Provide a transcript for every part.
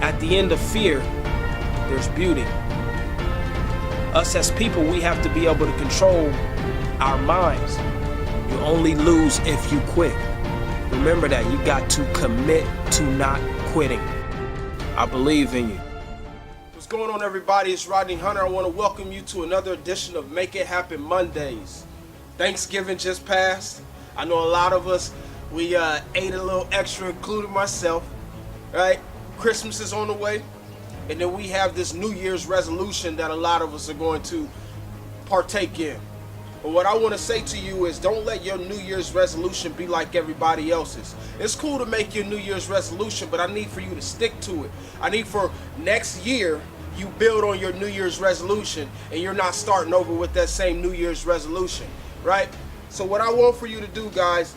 At the end of fear, there's beauty. Us as people, we have to be able to control our minds. You only lose if you quit. Remember that. You got to commit to not quitting. I believe in you. What's going on, everybody? It's Rodney Hunter. I want to welcome you to another edition of Make It Happen Mondays. Thanksgiving just passed. I know a lot of us, we ate a little extra, including myself, right? Christmas is on the way. And then we have this New Year's resolution that a lot of us are going to partake in. But what I want to say to you is don't let your New Year's resolution be like everybody else's. It's cool to make your New Year's resolution, but I need for you to stick to it. I need for next year you build on your New Year's resolution and you're not starting over with that same New Year's resolution, right? So what I want for you to do, guys,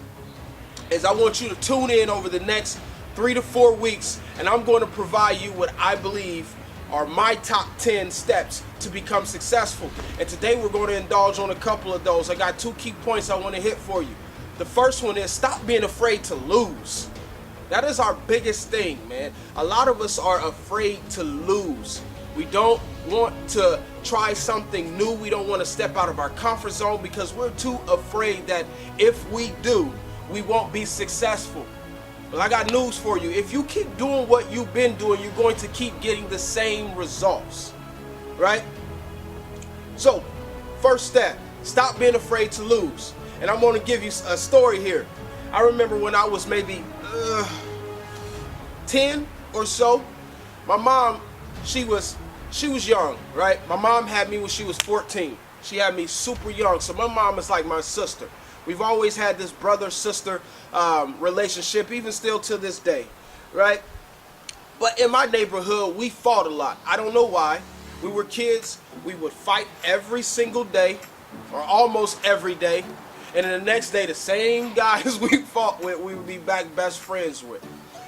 is I want you to tune in over the next 3 to 4 weeks, and I'm going to provide you what I believe are my top 10 steps to become successful. And today we're going to indulge on a couple of those. I got 2 key points I want to hit for you. The first one is stop being afraid to lose. That is our biggest thing, man. A lot of us are afraid to lose. We don't want to try something new. We don't want to step out of our comfort zone because we're too afraid that if we do, we won't be successful. Well, I got news for you. If you keep doing what you've been doing, you're going to keep getting the same results, right? So, first step, stop being afraid to lose. And I'm going to give you a story here. I remember when I was maybe 10 or so, my mom, she was young, right? My mom had me when she was 14. She had me super young. So my mom is like my sister. We've always had this brother-sister relationship, even still to this day, right? But in my neighborhood, we fought a lot. I don't know why. We were kids. We would fight every single day, or almost every day. And then the next day, the same guys we fought with, we would be back best friends with,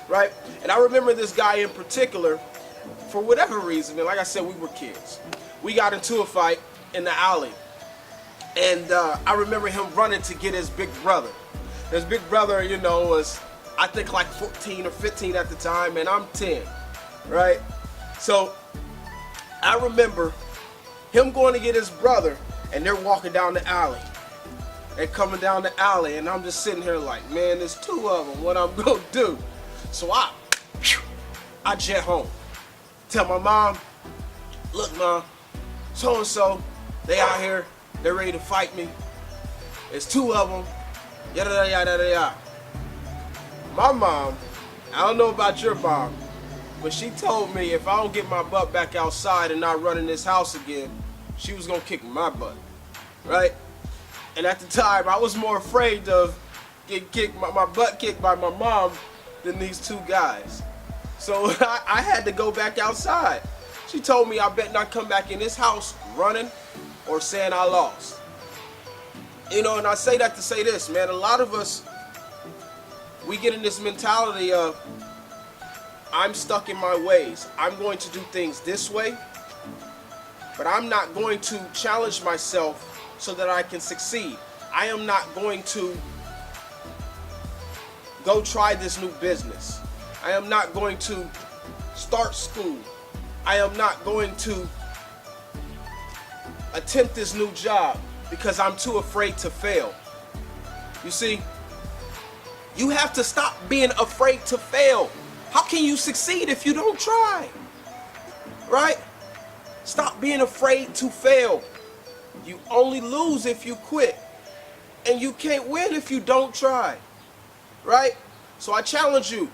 right? And I remember this guy in particular, for whatever reason, and like I said, we were kids. We got into a fight in the alley. And I remember him running to get his big brother. His big brother, you know, was I think like 14 or 15 at the time, and I'm 10, right? So I remember him going to get his brother, and they're walking down the alley. They're coming down the alley, and I'm just sitting here like, man, there's 2 of them. What I'm gonna do? So I jet home. Tell my mom, look, mom, so and so, they out here. They're ready to fight me. There's 2 of them. Yada yada yada yada. My mom, I don't know about your mom, but she told me if I don't get my butt back outside and not run in this house again, she was gonna kick my butt, right? And at the time, I was more afraid of getting kicked, my butt kicked by my mom than these 2 guys. So I had to go back outside. She told me I better not come back in this house running or saying I lost. You know, and I say that to say this, man, a lot of us, we get in this mentality of, I'm stuck in my ways. I'm going to do things this way, but I'm not going to challenge myself so that I can succeed. I am not going to go try this new business. I am not going to start school. I am not going to attempt this new job because I'm too afraid to fail. You see, you have to stop being afraid to fail. How can you succeed if you don't try? Right? Stop being afraid to fail. You only lose if you quit. And you can't win if you don't try. Right? So I challenge you,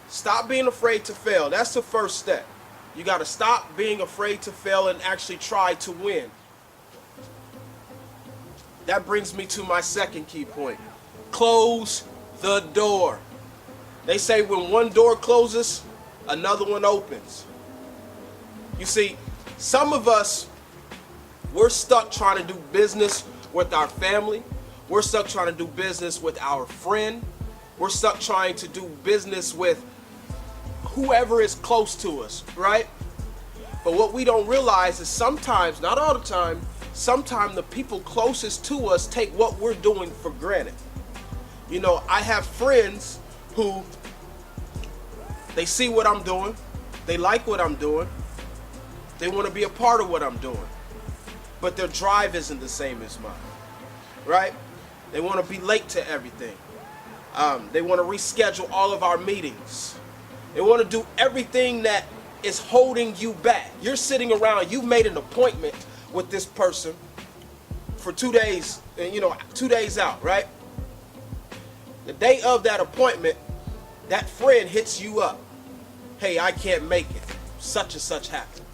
stop being afraid to fail. That's the first step. You got to stop being afraid to fail and actually try to win. That brings me to my second key point. Close the door. They say when one door closes, another one opens. You see, some of us, we're stuck trying to do business with our family. We're stuck trying to do business with our friend. We're stuck trying to do business with whoever is close to us, right? But what we don't realize is sometimes, not all the time, sometimes the people closest to us take what we're doing for granted. You know, I have friends who, they see what I'm doing, They like what I'm doing. They want to be a part of what I'm doing. But their drive isn't the same as mine, right? They want to be late to everything. They want to reschedule all of our meetings. They want to do everything that is holding you back. You're sitting around, you made an appointment with this person for 2 days, 2 days out, right? The day of that appointment, that friend hits you up. Hey, I can't make it. Such and such happened.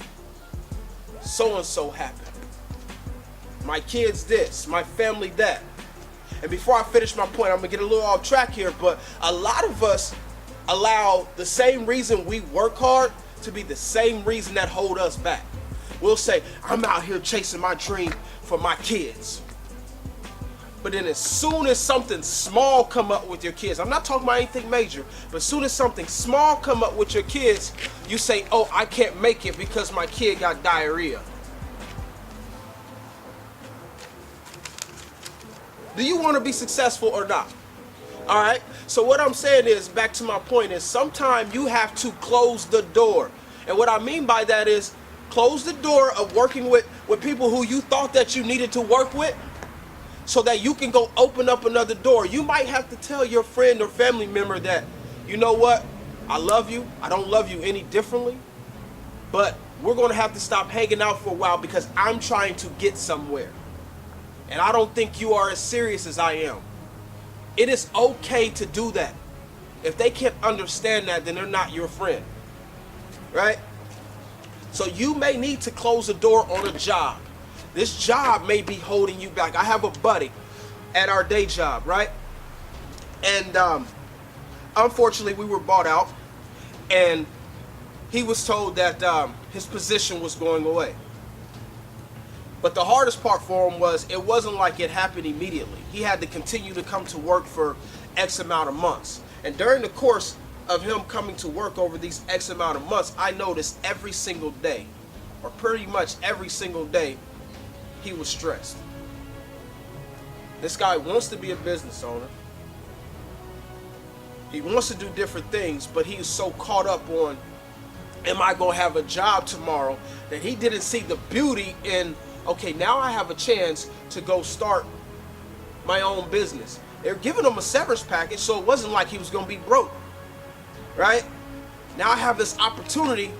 So and so happened. My kids this, my family that. And before I finish my point, I'm gonna get a little off track here, but a lot of us allow the same reason we work hard to be the same reason that hold us back. We'll say, I'm out here chasing my dream for my kids. But then as soon as something small come up with your kids, I'm not talking about anything major, but as soon as something small come up with your kids, you say, oh, I can't make it because my kid got diarrhea. Do you want to be successful or not? All right. So what I'm saying is, back to my point is, sometimes you have to close the door. And what I mean by that is, close the door of working with people who you thought that you needed to work with so that you can go open up another door. You might have to tell your friend or family member that, you know what? I love you. I don't love you any differently. But we're going to have to stop hanging out for a while because I'm trying to get somewhere. And I don't think you are as serious as I am. It is okay to do that. If they can't understand that, then they're not your friend. Right? So you may need to close the door on a job. This job may be holding you back. I have a buddy at our day job, right? And unfortunately, we were bought out. And he was told that his position was going away. But the hardest part for him was, it wasn't like it happened immediately. He had to continue to come to work for X amount of months. And during the course of him coming to work over these X amount of months, I noticed every single day, or pretty much every single day, he was stressed. This guy wants to be a business owner. He wants to do different things, but he is so caught up on, am I going to have a job tomorrow, that he didn't see the beauty in, okay, now I have a chance to go start my own business. They're giving him a severance package, so it wasn't like he was going to be broke, right? Now I have this opportunity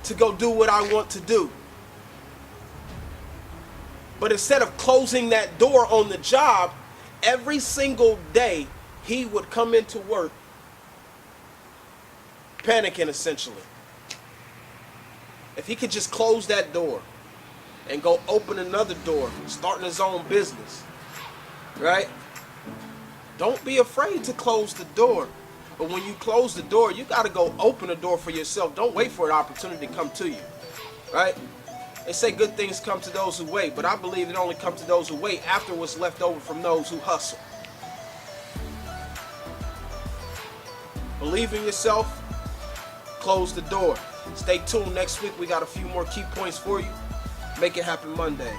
to go do what I want to do. But instead of closing that door on the job, every single day he would come into work panicking, essentially. If he could just close that door and go open another door, starting his own business, right? Don't be afraid to close the door. But when you close the door, you got to go open the door for yourself. Don't wait for an opportunity to come to you, right? They say good things come to those who wait, but I believe it only comes to those who wait after what's left over from those who hustle. Believe in yourself. Close the door. Stay tuned. Next week we got a few more key points for you. Make it happen Mondays.